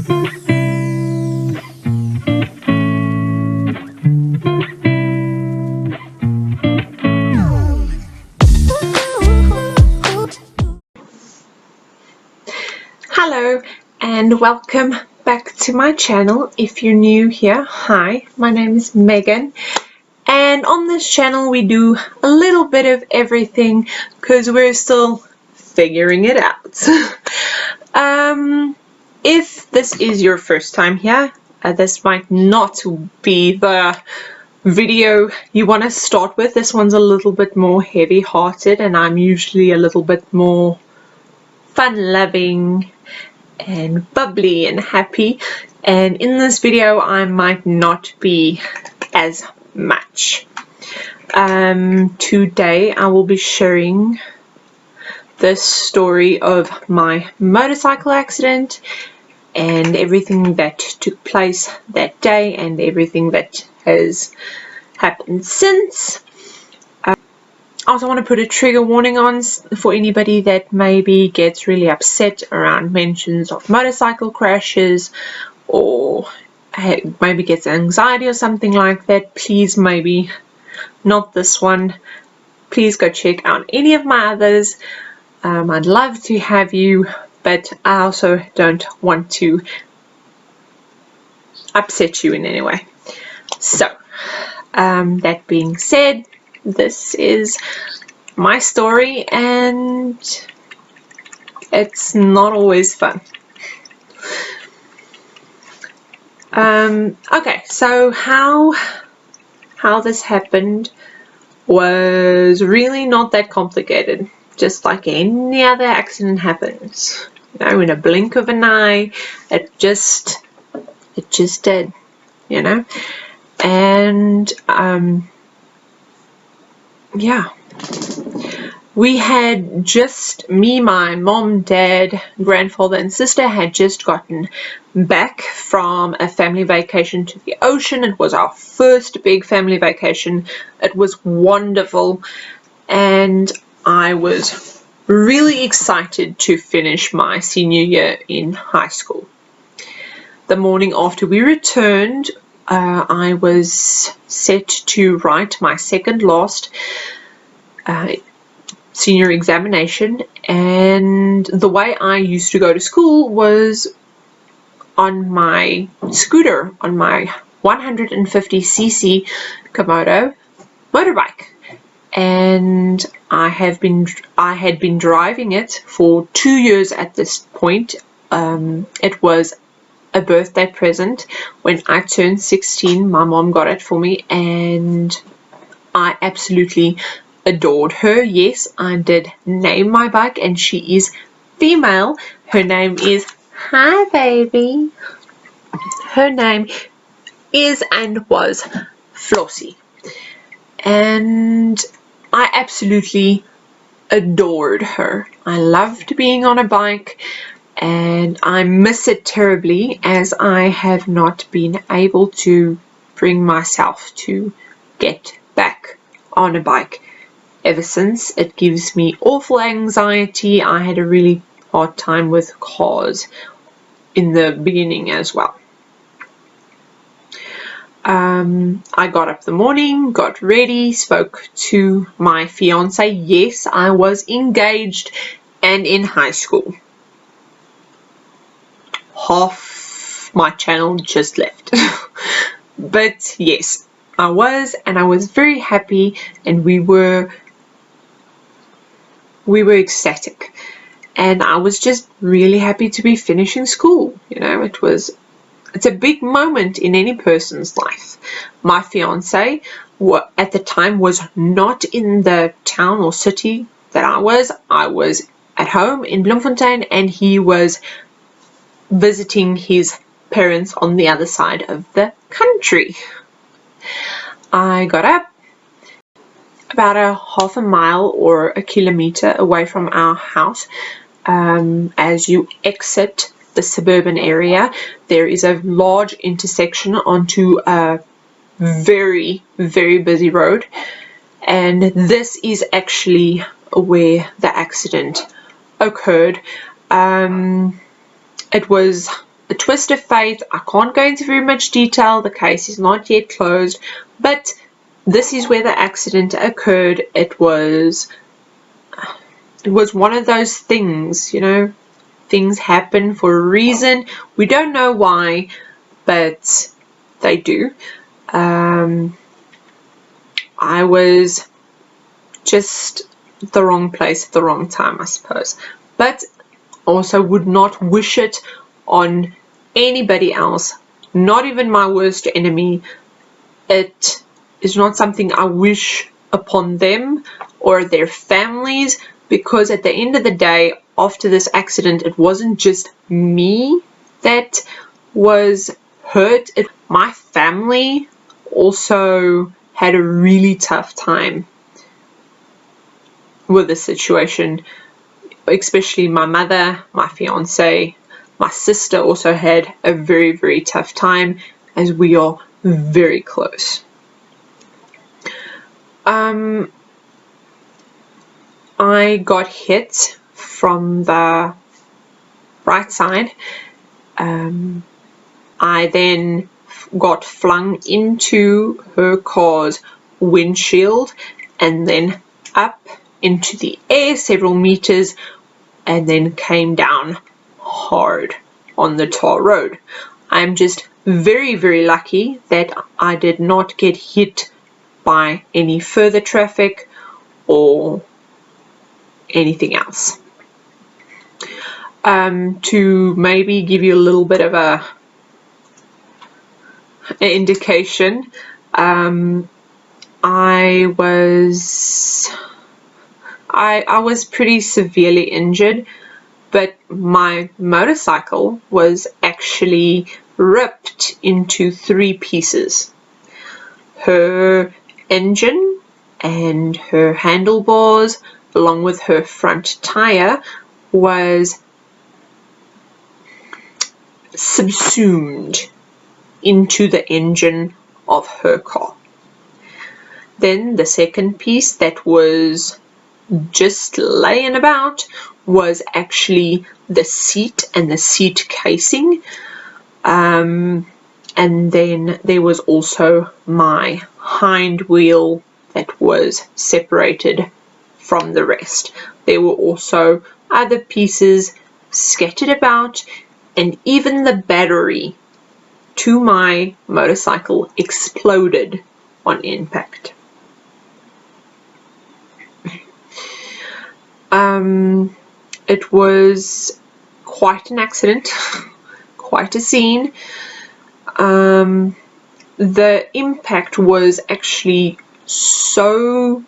Hello and welcome back to my channel. If you're new here, hi, my name is Megan, and on this channel we do a little bit of everything because we're still figuring it out. If this is your first time here, this might not be the video you want to start with. This one's a little bit more heavy-hearted, and I'm usually a little bit more fun-loving and bubbly and happy, and in this video I might not be as much. Today I will be sharing the story of my motorcycle accident and everything that took place that day and everything that has happened since. I also want to put a trigger warning on for anybody that maybe gets really upset around mentions of motorcycle crashes or maybe gets anxiety or something like that. Please, maybe not this one. Please go check out any of my others. I'd love to have you, but I also don't want to upset you in any way. So, that being said, this is my story and it's not always fun. Okay, so how this happened was really not that complicated. Just like any other accident happens, you know, in a blink of an eye. It just did, you know. And yeah, we had just, me, my mom, dad, grandfather and sister had just gotten back from a family vacation to the ocean. It was our first big family vacation. It was wonderful and I was really excited to finish my senior year in high school. The morning after we returned, I was set to write my second last senior examination, and the way I used to go to school was on my scooter, on my 150cc Komodo motorbike, and I had been driving it for 2 years at this point. It was a birthday present. When I turned 16, my mom got it for me and I absolutely adored her. Yes, I did name my bike and she is female. Her name is, hi baby, her name is and was Flossie, and I absolutely adored her. I loved being on a bike and I miss it terribly as I have not been able to bring myself to get back on a bike ever since. It gives me awful anxiety. I had a really hard time with cars in the beginning as well. I got up the morning, got ready, spoke to my fiance. Yes, I was engaged and in high school. Half my channel just left. But yes, I was, and I was very happy, and we were ecstatic, and I was just really happy to be finishing school. You know, it's a big moment in any person's life. My fiance at the time was not in the town or city that I was. I was at home in Bloemfontein and he was visiting his parents on the other side of the country. I got up about a half a mile or a kilometer away from our house. As you exit the suburban area, there is a large intersection onto a very, very busy road, and this is actually where the accident occurred. It was a twist of fate. I can't go into very much detail. The case is not yet closed, but this is where the accident occurred. It was one of those things, you know, things happen for a reason. We don't know why, but they do. I was just the wrong place at the wrong time, I suppose. But also would not wish it on anybody else, not even my worst enemy. It is not something I wish upon them or their families, because at the end of the day, after this accident, it wasn't just me that was hurt. My family also had a really tough time with the situation, especially my mother, my fiance, my sister also had a very, very tough time, as we are very close. I got hit from the right side. I then got flung into her car's windshield and then up into the air several meters, and then came down hard on the tar road. I'm just very, very lucky that I did not get hit by any further traffic or anything else. To maybe give you a little bit of an indication, I was pretty severely injured, but my motorcycle was actually ripped into 3 pieces. Her engine and her handlebars, along with her front tire, was subsumed into the engine of her car. Then the second piece that was just laying about was actually the seat and the seat casing, and then there was also my hind wheel that was separated from the rest. There were also other pieces scattered about, and even the battery to my motorcycle exploded on impact. It was quite an accident, quite a scene. The impact was actually so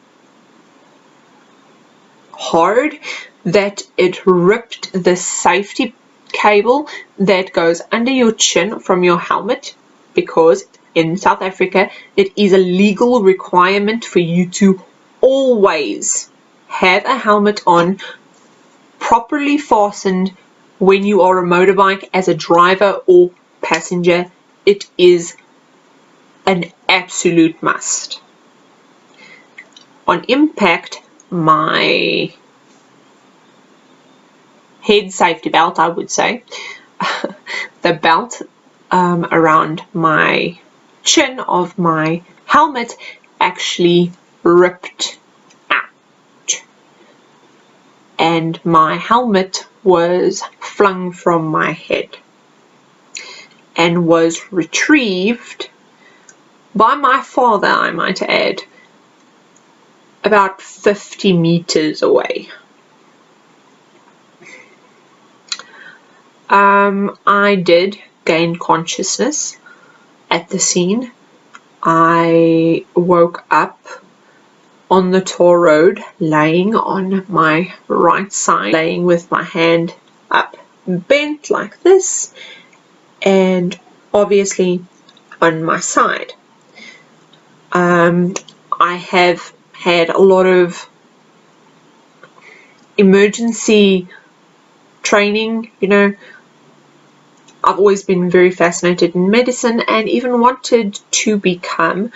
hard that it ripped the safety cable that goes under your chin from your helmet, because in South Africa it is a legal requirement for you to always have a helmet on, properly fastened, when you are a motorbike as a driver or passenger. It is an absolute must. On impact, my head safety belt, I would say, the belt around my chin of my helmet actually ripped out, and my helmet was flung from my head and was retrieved by my father, I might add, about 50 meters away. I did gain consciousness at the scene. I woke up on the tar road, laying on my right side, laying with my hand up, bent like this, and obviously on my side. I have had a lot of emergency training, you know. I've always been very fascinated in medicine and even wanted to become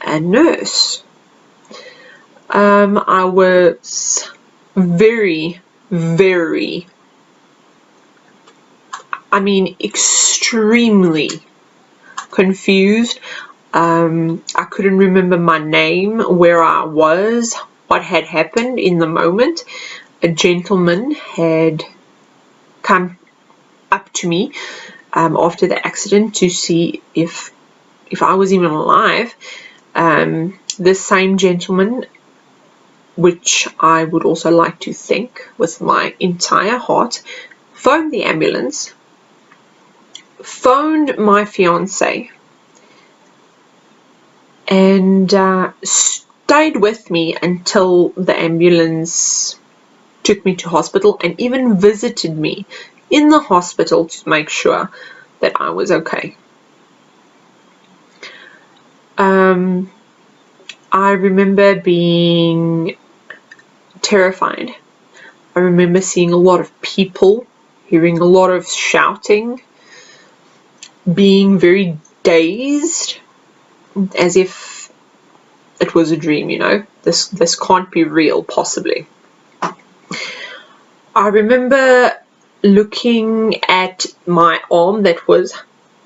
a nurse. I was very, very, extremely confused. I couldn't remember my name, where I was, what had happened in the moment. A gentleman had come up to me after the accident to see if I was even alive. This same gentleman, which I would also like to thank with my entire heart, phoned the ambulance, phoned my fiance, and stayed with me until the ambulance took me to hospital, and even visited me in the hospital to make sure that I was okay. I remember being terrified. I remember seeing a lot of people, hearing a lot of shouting, being very dazed, as if it was a dream, you know. This can't be real, possibly. I remember looking at my arm that was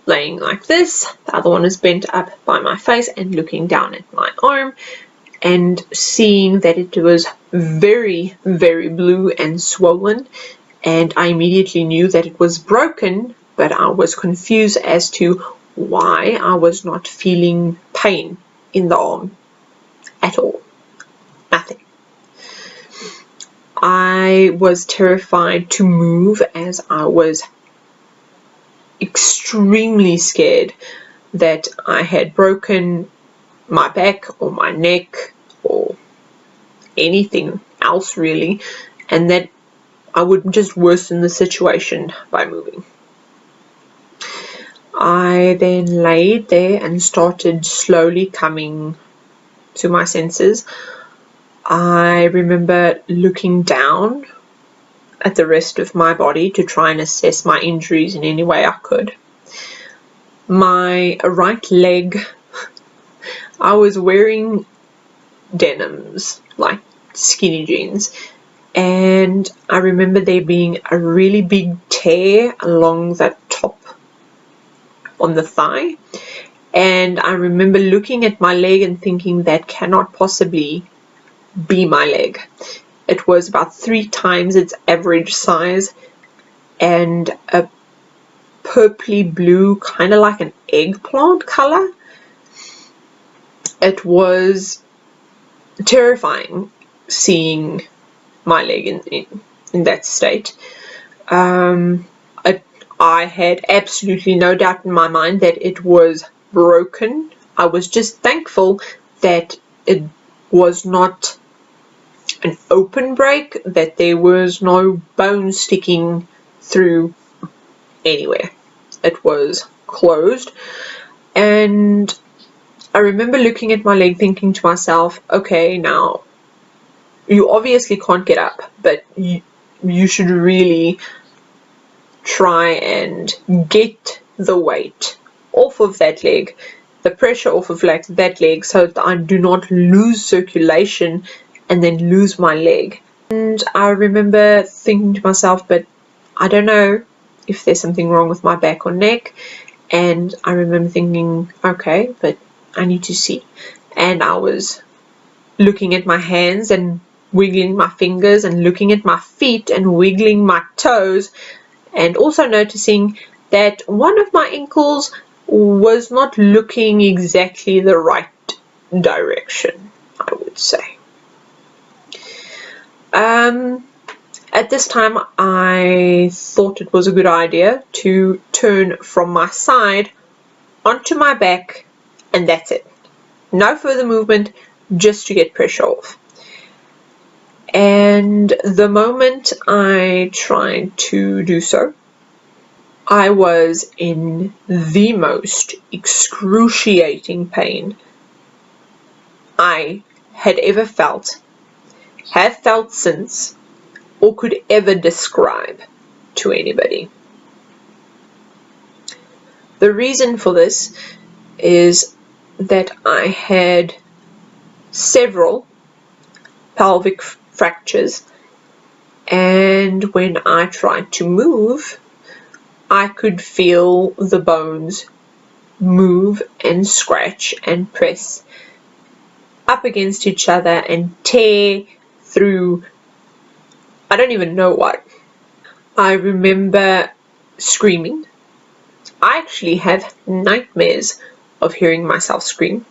laying like this, the other one is bent up by my face, and looking down at my arm and seeing that it was very, very blue and swollen, and I immediately knew that it was broken, but I was confused as to why I was not feeling pain in the arm at all. Nothing. I was terrified to move, as I was extremely scared that I had broken my back or my neck or anything else really, and that I would just worsen the situation by moving. I then laid there and started slowly coming to my senses. I remember looking down at the rest of my body to try and assess my injuries in any way I could. My right leg, I was wearing denims, like skinny jeans, and I remember there being a really big tear along that top on the thigh, and I remember looking at my leg and thinking that cannot possibly be my leg. It was about 3 times its average size, and a purpley blue, kind of like an eggplant color. It was terrifying seeing my leg in that state. I had absolutely no doubt in my mind that it was broken. I was just thankful that it was not an open break, that there was no bone sticking through anywhere. It was closed, and I remember looking at my leg thinking to myself, okay, now you obviously can't get up, but you should really try and get the weight off of that leg, the pressure off of that leg, so that I do not lose circulation and then lose my leg. And I remember thinking to myself, but I don't know if there's something wrong with my back or neck. And I remember thinking, okay, but I need to see. And I was looking at my hands and wiggling my fingers, and looking at my feet and wiggling my toes, and also noticing that one of my ankles was not looking exactly the right direction, I would say. At this time, I thought it was a good idea to turn from my side onto my back, and that's it. No further movement, just to get pressure off. And the moment I tried to do so, I was in the most excruciating pain I had ever felt, have felt since, or could ever describe to anybody. The reason for this is that I had several pelvic fractures, and when I tried to move, I could feel the bones move and scratch and press up against each other and tear through I don't even know what. I remember screaming. I actually have nightmares of hearing myself scream.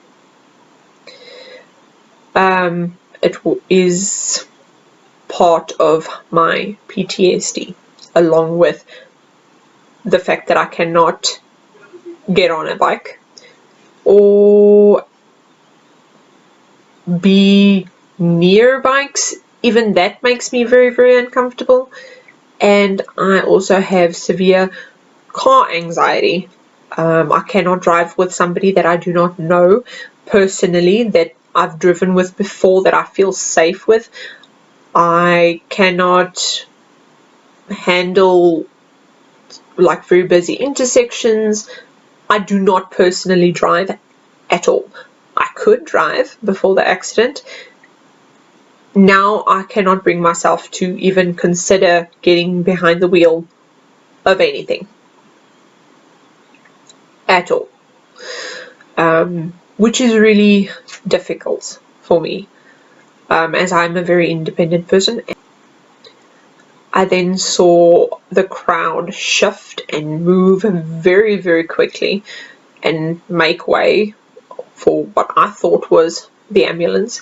It is part of my PTSD, along with the fact that I cannot get on a bike or be near bikes. Even that makes me very, very uncomfortable. And I also have severe car anxiety. I cannot drive with somebody that I do not know personally, that I've driven with before, that I feel safe with. I cannot handle like very busy intersections. I do not personally drive at all. I could drive before the accident. Now I cannot bring myself to even consider getting behind the wheel of anything at all, which is really difficult for me, as I'm a very independent person. I then saw the crowd shift and move very, very quickly and make way for what I thought was the ambulance,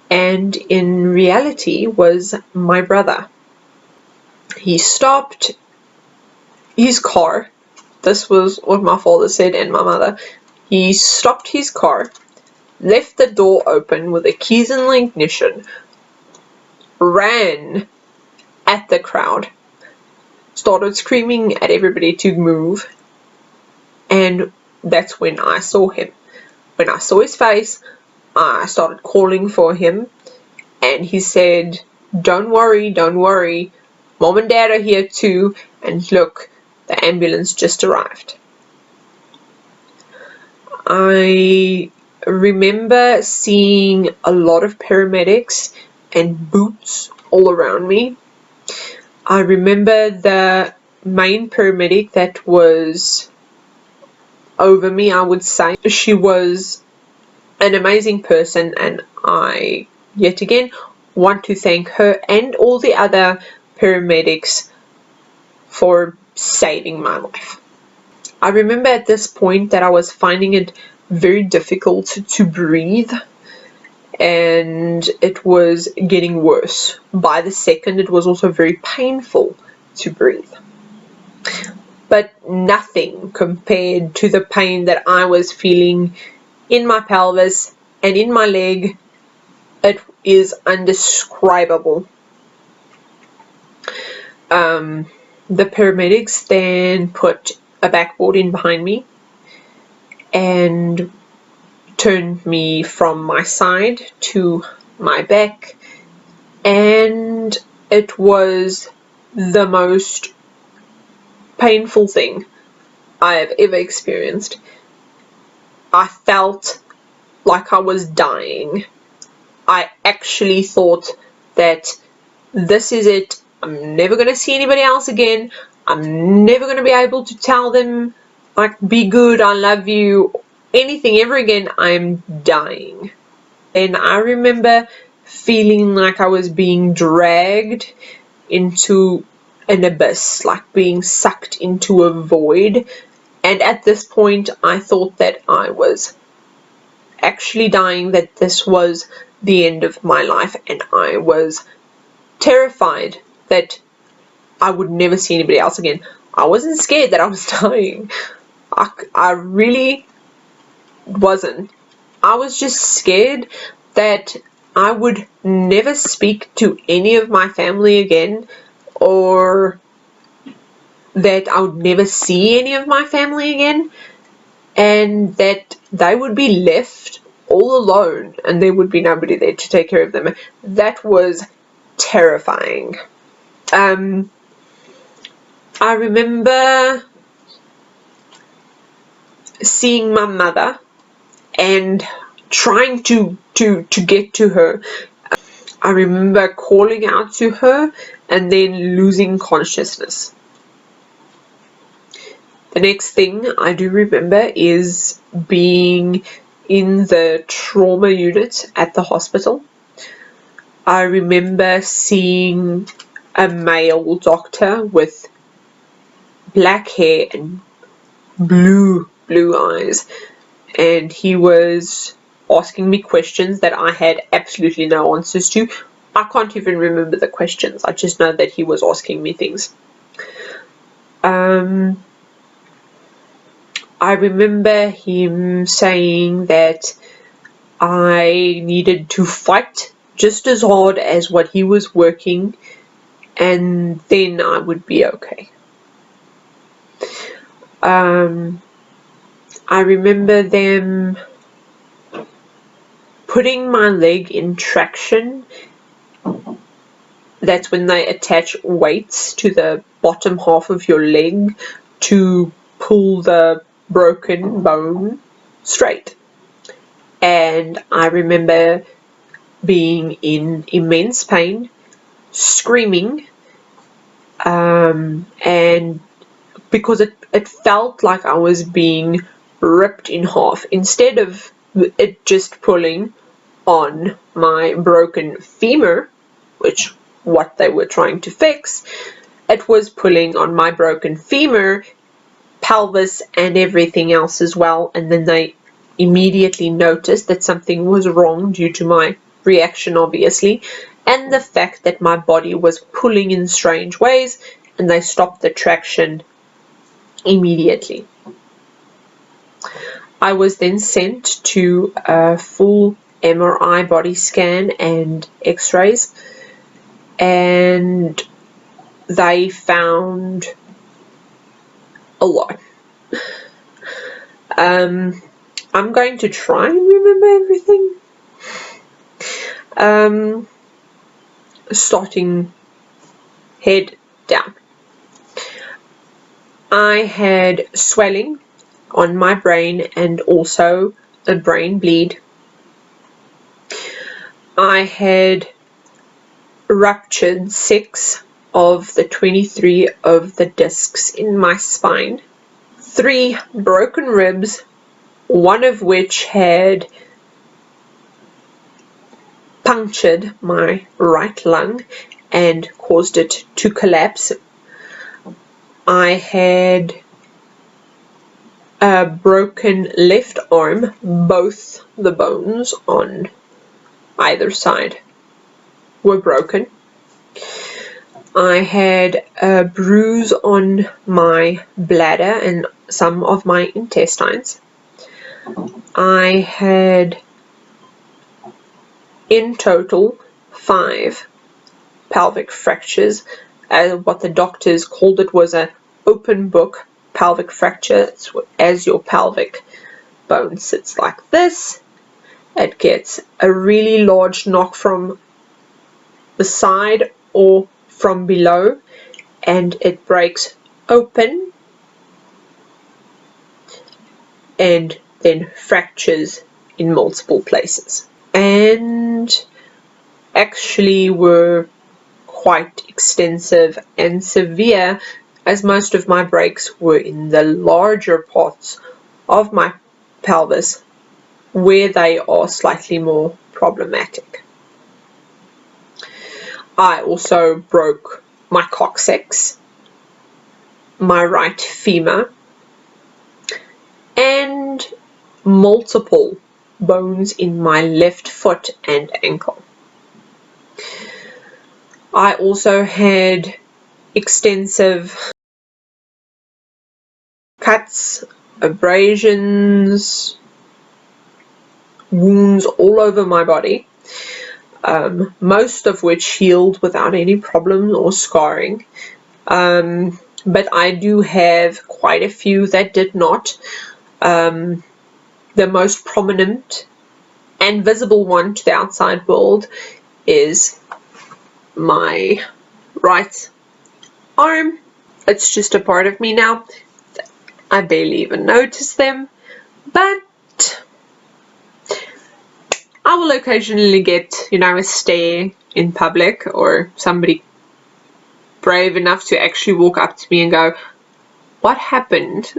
and in reality was my brother. He stopped his car. This was what my father said and my mother. He stopped his car, left the door open with the keys in the ignition, ran at the crowd, started screaming at everybody to move, and that's when I saw him. When I saw his face, I started calling for him, and he said, don't worry, Mom and Dad are here too, and look, the ambulance just arrived. I remember seeing a lot of paramedics and boots all around me. I remember the main paramedic that was over me, I would say. She was an amazing person, and I, yet again, want to thank her and all the other paramedics for saving my life. I remember at this point that I was finding it very difficult to breathe, and it was getting worse. By the second, it was also very painful to breathe. But nothing compared to the pain that I was feeling in my pelvis and in my leg. It is indescribable. The paramedics then put a backboard in behind me and turned me from my side to my back, and it was the most painful thing I have ever experienced. I felt like I was dying. I actually thought that this is it. I'm never going to see anybody else again. I'm never going to be able to tell them, like, be good, I love you, anything ever again. I'm dying. And I remember feeling like I was being dragged into an abyss, like being sucked into a void. And at this point, I thought that I was actually dying, that this was the end of my life, and I was terrified that I would never see anybody else again. I wasn't scared that I was dying. I really wasn't. I was just scared that I would never speak to any of my family again, or that I would never see any of my family again, and that they would be left all alone and there would be nobody there to take care of them. That was terrifying. I remember seeing my mother and trying to get to her. I remember calling out to her and then losing consciousness. The next thing I do remember is being in the trauma unit at the hospital. I remember seeing a male doctor with black hair and blue eyes, and he was asking me questions that I had absolutely no answers to. I can't even remember the questions. I just know that he was asking me things. I remember him saying that I needed to fight just as hard as what he was working, and then I would be okay. I remember them putting my leg in traction. That's when they attach weights to the bottom half of your leg to pull the broken bone straight. And I remember being in immense pain, screaming, and because it felt like I was being ripped in half. Instead of it just pulling on my broken femur, which what they were trying to fix, it was pulling on my broken femur, pelvis, and everything else as well. And then they immediately noticed that something was wrong due to my reaction, obviously, and the fact that my body was pulling in strange ways, and they stopped the traction immediately. I was then sent to a full MRI body scan and x-rays, and they found a lot. I'm going to try and remember everything. Starting head down. I had swelling on my brain and also a brain bleed. I had ruptured 6 of the 23 of the discs in my spine, 3 broken ribs, one of which had punctured my right lung and caused it to collapse. I had a broken left arm, both the bones on either side were broken. I had a bruise on my bladder and some of my intestines. I had in total 5 pelvic fractures. What the doctors called it was an open book pelvic fracture. It's as your pelvic bone sits like this, it gets a really large knock from the side or from below, and it breaks open and then fractures in multiple places, and actually were quite extensive and severe, as most of my breaks were in the larger parts of my pelvis where they are slightly more problematic. I also broke my coccyx, my right femur, and multiple bones in my left foot and ankle. I also had extensive cuts, abrasions, wounds all over my body, most of which healed without any problems or scarring. But I do have quite a few that did not. The most prominent and visible one to the outside world is my right arm. It's just a part of me now. I barely even notice them, but I will occasionally get, a stare in public, or somebody brave enough to actually walk up to me and go, what happened.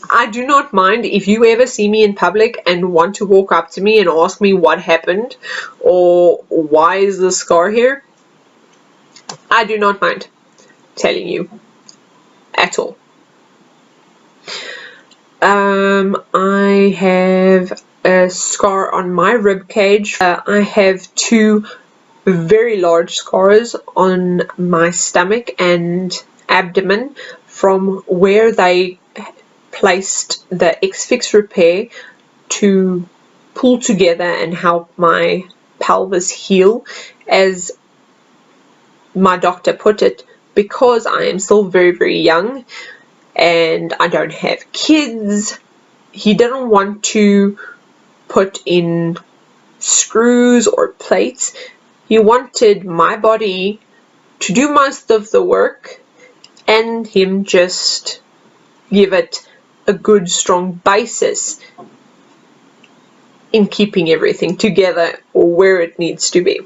I do not mind if you ever see me in public and want to walk up to me and ask me what happened or why is the scar here. I do not mind telling you at all. I have a scar on my rib cage. I have 2 very large scars on my stomach and abdomen from where they placed the X-Fix repair to pull together and help my pelvis heal, as my doctor put it, because I am still very, very young and I don't have kids. He didn't want to put in screws or plates. He wanted my body to do most of the work and him just give it a good strong basis in keeping everything together or where it needs to be.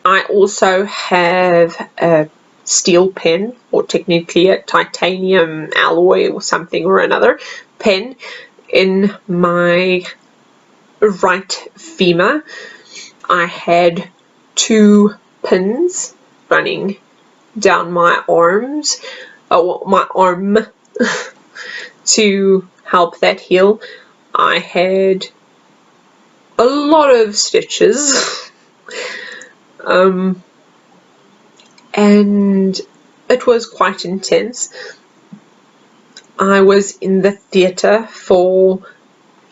I also have a steel pen, or technically a titanium alloy or something or another pen, in my right femur. I had 2 pins running down my arms, my arm, to help that heal. I had a lot of stitches. And it was quite intense. I was in the theatre for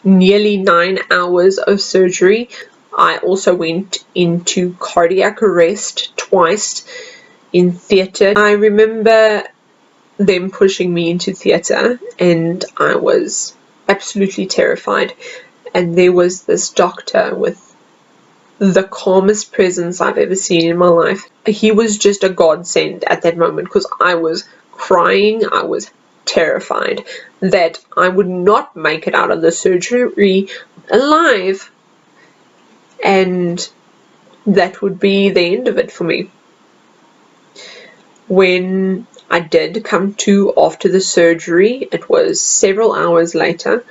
nearly 9 hours of surgery. I also went into cardiac arrest twice in theatre. I remember them pushing me into theatre and I was absolutely terrified. And there was this doctor with the calmest presence I've ever seen in my life. He was just a godsend at that moment because I was crying. I was terrified that I would not make it out of the surgery alive, and that would be the end of it for me. When I did come to after the surgery, it was several hours later.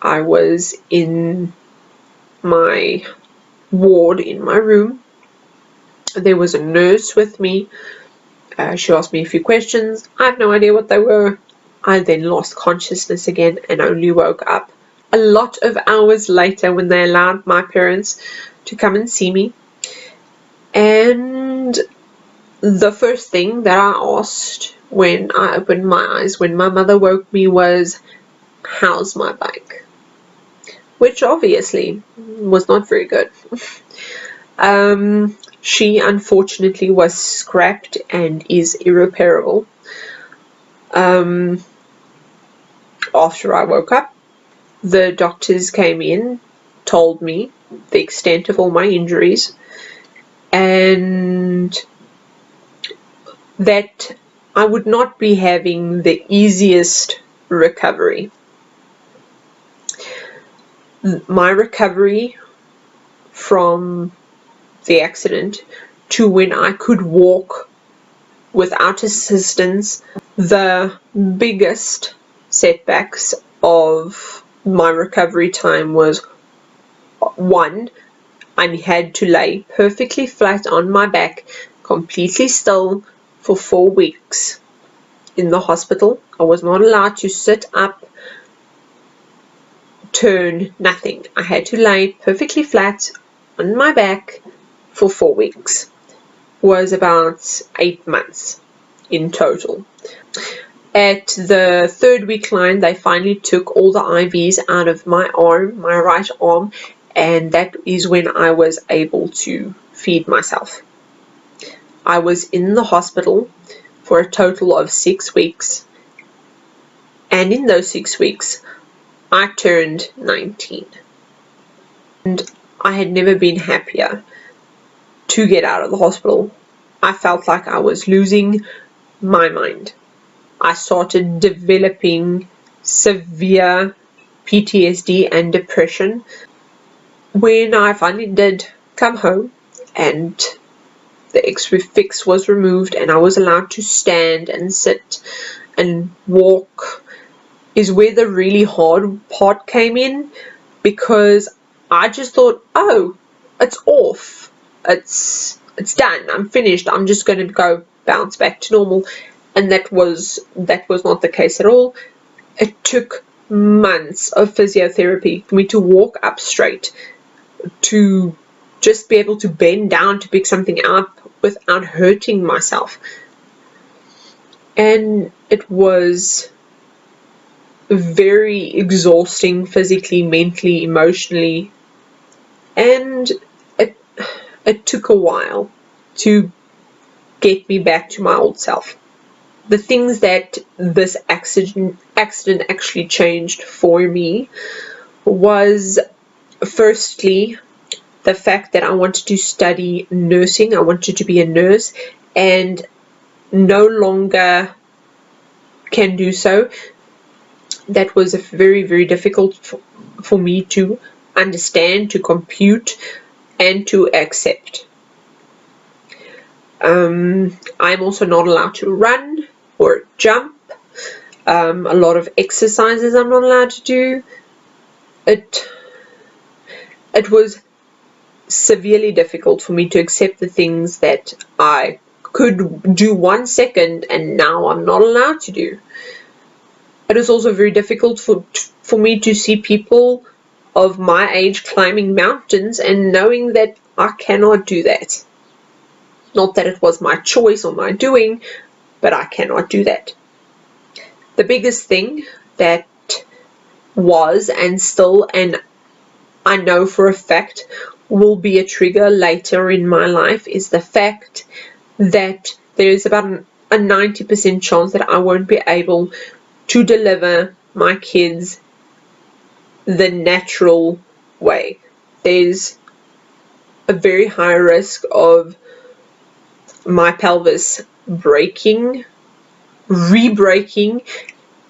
I was in my ward in my room. There was a nurse with me. She asked me a few questions. I have no idea what they were. I then lost consciousness again and only woke up a lot of hours later when they allowed my parents to come and see me. And the first thing that I asked when I opened my eyes, when my mother woke me, was, "How's my bike?" Which obviously was not very good. She unfortunately was scrapped and is irreparable. After I woke up, the doctors came in, told me the extent of all my injuries, and that I would not be having the easiest recovery. My recovery from the accident to when I could walk without assistance, the biggest setbacks of my recovery time was, 1, I had to lay perfectly flat on my back, completely still, for 4 weeks in the hospital. I was not allowed to sit up, turn, nothing. I had to lay perfectly flat on my back for 4 weeks. Was about 8 months in total. At the 3rd week line, they finally took all the IVs out of my arm, my right arm, and that is when I was able to feed myself. I was in the hospital for a total of 6 weeks, and in those 6 weeks, I turned 19. And I had never been happier to get out of the hospital. I felt like I was losing my mind. I started developing severe PTSD and depression. When I finally did come home and the X-Fix was removed and I was allowed to stand and sit and walk is where the really hard part came in, because I just thought, oh, it's off. It's done. I'm finished. I'm just going to go bounce back to normal. And that was not the case at all. It took months of physiotherapy for me to walk up straight, to just be able to bend down to pick something up without hurting myself. And it was very exhausting physically, mentally, emotionally, and it took a while to get me back to my old self. The things that this accident actually changed for me was, firstly, the fact that I wanted to study nursing. I wanted to be a nurse, and no longer can do so. That was very, very difficult for me to understand, to compute, and to accept. I'm also not allowed to run or jump. A lot of exercises I'm not allowed to do. It was severely difficult for me to accept the things that I could do 1 second and now I'm not allowed to do. It is also very difficult for me to see people of my age climbing mountains and knowing that I cannot do that. Not that it was my choice or my doing, but I cannot do that. The biggest thing that was, and still, and I know for a fact will be a trigger later in my life, is the fact that there is about a 90% chance that I won't be able to deliver my kids the natural way. There's a very high risk of my pelvis breaking, re-breaking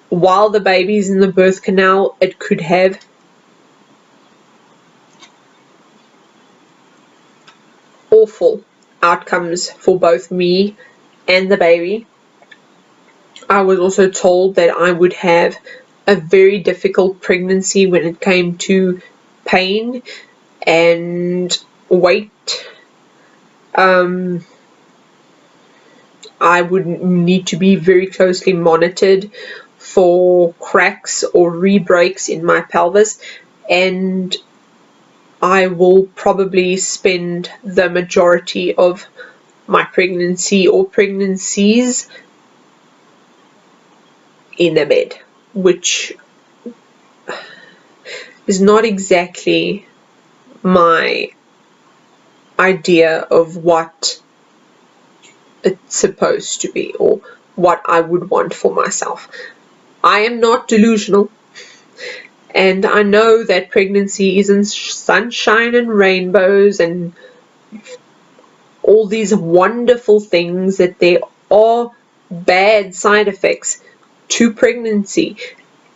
while the baby's in the birth canal. It could have awful outcomes for both me and the baby. I was also told that I would have a very difficult pregnancy when it came to pain and weight. I would need to be very closely monitored for cracks or re-breaks in my pelvis, and I will probably spend the majority of my pregnancy or pregnancies in a bed, which is not exactly my idea of what it's supposed to be or what I would want for myself. I am not delusional, and I know that pregnancy isn't sunshine and rainbows and all these wonderful things, that there are bad side effects to pregnancy,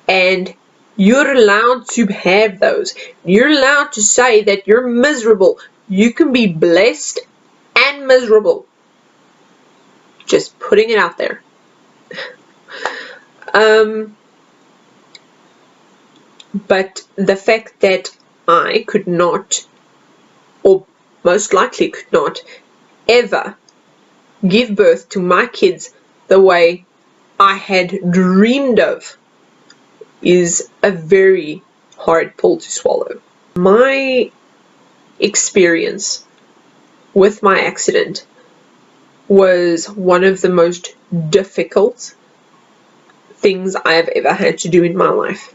and you're allowed to have those. You're allowed to say that you're miserable. You can be blessed and miserable. Just putting it out there. But the fact that I could not, or most likely could not, ever give birth to my kids the way I had dreamed of is a very hard pill to swallow. My experience with my accident was one of the most difficult things I have ever had to do in my life.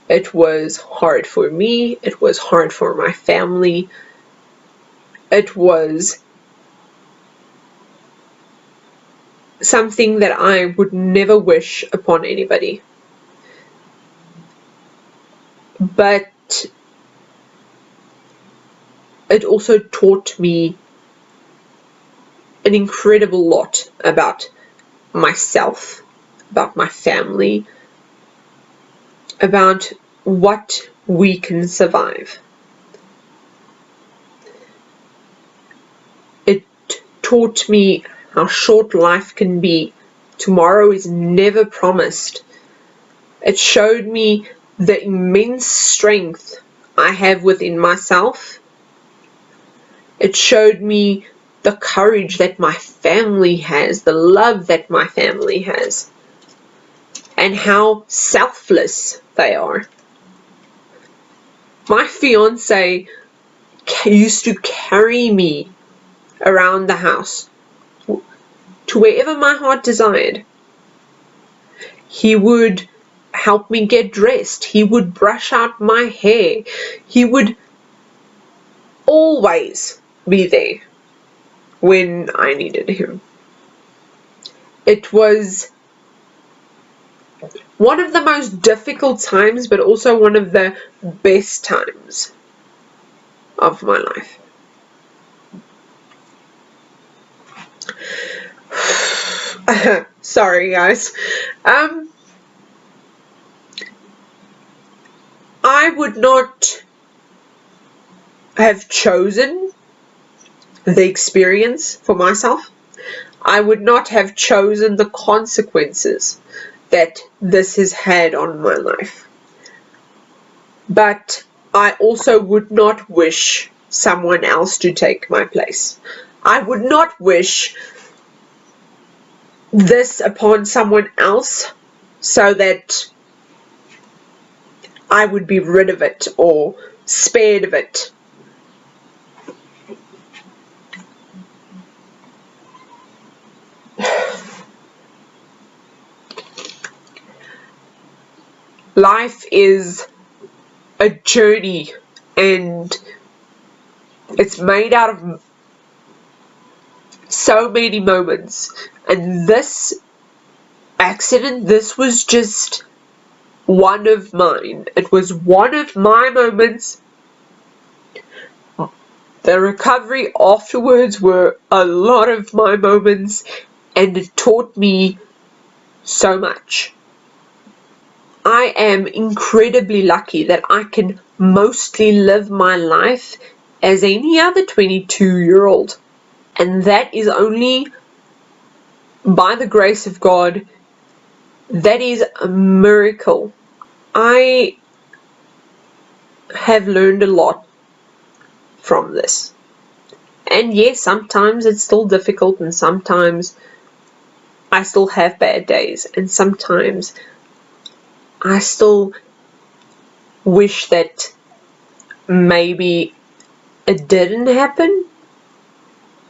It was hard for me, it was hard for my family, it was something that I would never wish upon anybody. But it also taught me an incredible lot about myself, about my family, about what we can survive. It taught me how short life can be tomorrow is never promised. It showed me the immense strength I have within myself. It showed me the courage that my family has, the love that my family has, and how selfless they are. My fiance used to carry me around the house to wherever my heart desired. He would help me get dressed. He would brush out my hair. He would always be there when I needed him. It was one of the most difficult times, but also one of the best times of my life. Sorry, guys. I would not have chosen the experience for myself. I would not have chosen the consequences that this has had on my life. But I also would not wish someone else to take my place. I would not wish this upon someone else so that I would be rid of it or spared of it. Life is a journey, and it's made out of so many moments. And this accident, this was just one of mine. It was one of my moments. The recovery afterwards were a lot of my moments, and it taught me so much. I am incredibly lucky that I can mostly live my life as any other 22-year-old. And that is only by the grace of God. That is a miracle. I have learned a lot from this. And yes, sometimes it's still difficult, and sometimes I still have bad days, and sometimes I still wish that maybe it didn't happen.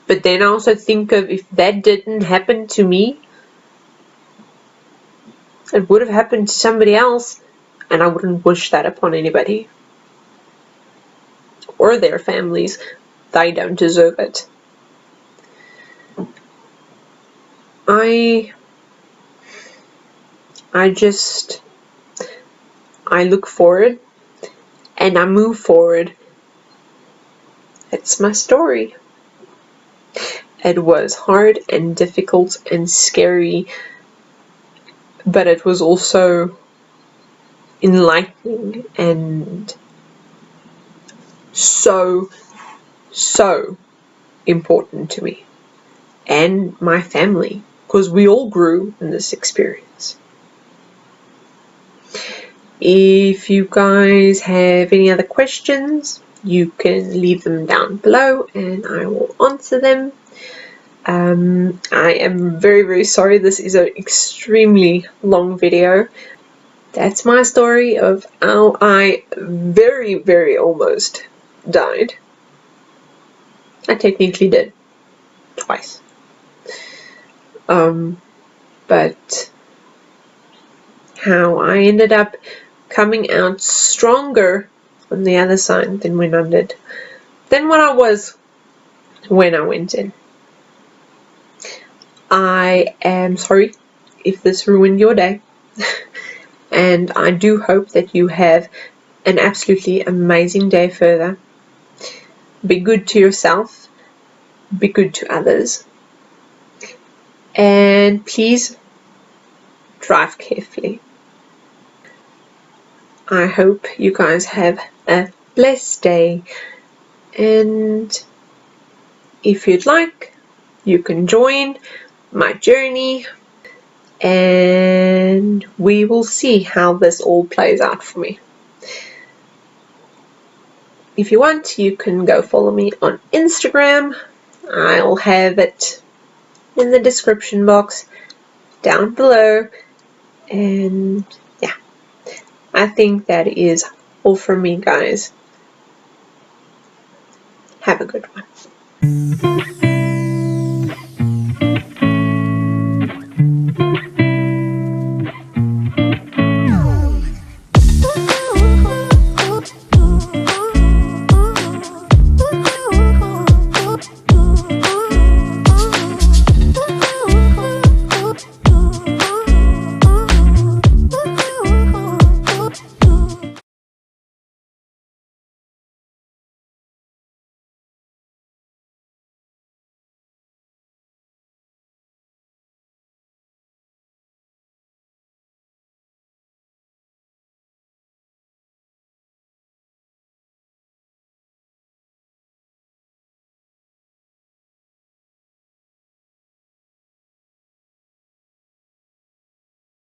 But then I also think of, if that didn't happen to me, it would have happened to somebody else, and I wouldn't wish that upon anybody or their families. They don't deserve it. I look forward and I move forward. It's my story. It was hard and difficult and scary, but it was also enlightening and so important to me and my family, because we all grew in this experience. If you guys have any other questions, you can leave them down below and I will answer them. I am very sorry this is an extremely long video. That's my story of how I very almost died. I technically did twice. But how I ended up coming out stronger on the other side than when I was when I went in. I am sorry if this ruined your day. And I do hope that you have an absolutely amazing day further. Be good to yourself. Be good to others. And please drive carefully. I hope you guys have a blessed day. And if you'd like, you can join my journey and we will see how this all plays out for me. If you want, you can go follow me on Instagram. I'll have it in the description box down below. And yeah, I think that is all from me, guys. Have a good one.